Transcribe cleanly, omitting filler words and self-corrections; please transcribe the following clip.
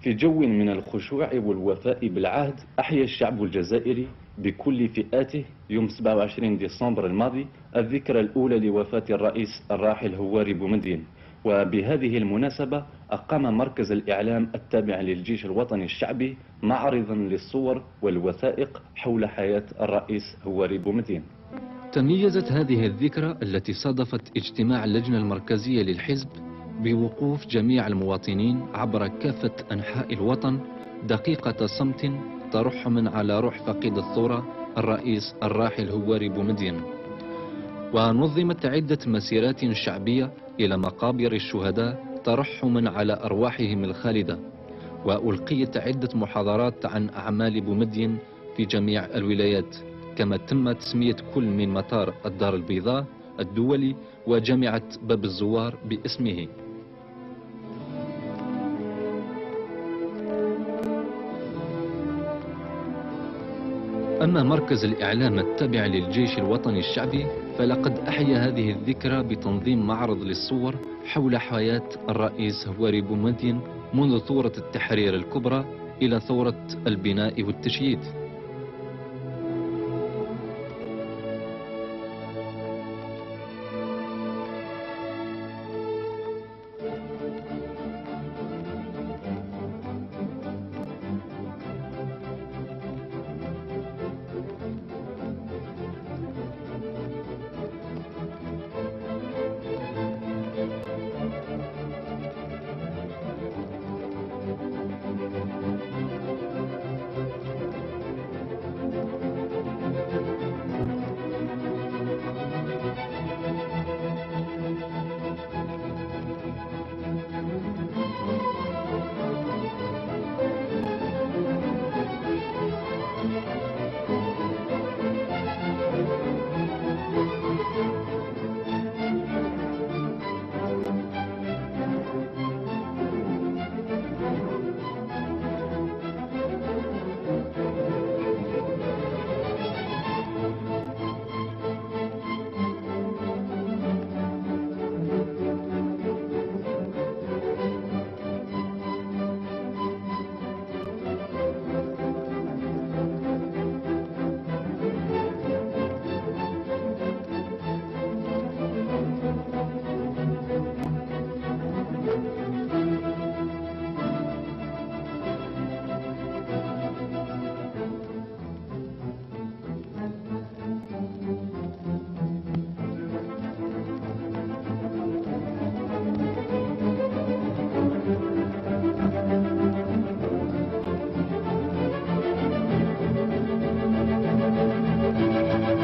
في جو من الخشوع والوفاء بالعهد، أحيا الشعب الجزائري بكل فئاته يوم 27 ديسمبر الماضي الذكرى الأولى لوفاة الرئيس الراحل هواري بومدين. وبهذه المناسبة أقام مركز الإعلام التابع للجيش الوطني الشعبي معرضا للصور والوثائق حول حياة الرئيس هواري بومدين. تميزت هذه الذكرى التي صادفت اجتماع اللجنة المركزية للحزب بوقوف جميع المواطنين عبر كافة أنحاء الوطن دقيقة صمت ترحم على روح فقيد الثورة الرئيس الراحل هواري بومدين. ونظمت عدة مسيرات شعبية إلى مقابر الشهداء ترحما على أرواحهم الخالدة، وألقيت عدة محاضرات عن أعمال بومدين في جميع الولايات، كما تم تسمية كل من مطار الدار البيضاء الدولي وجامعة باب الزوار باسمه. أما مركز الإعلام التابع للجيش الوطني الشعبي فلقد أحيا هذه الذكرى بتنظيم معرض للصور حول حياة الرئيس هواري بومدين منذ ثورة التحرير الكبرى إلى ثورة البناء والتشييد.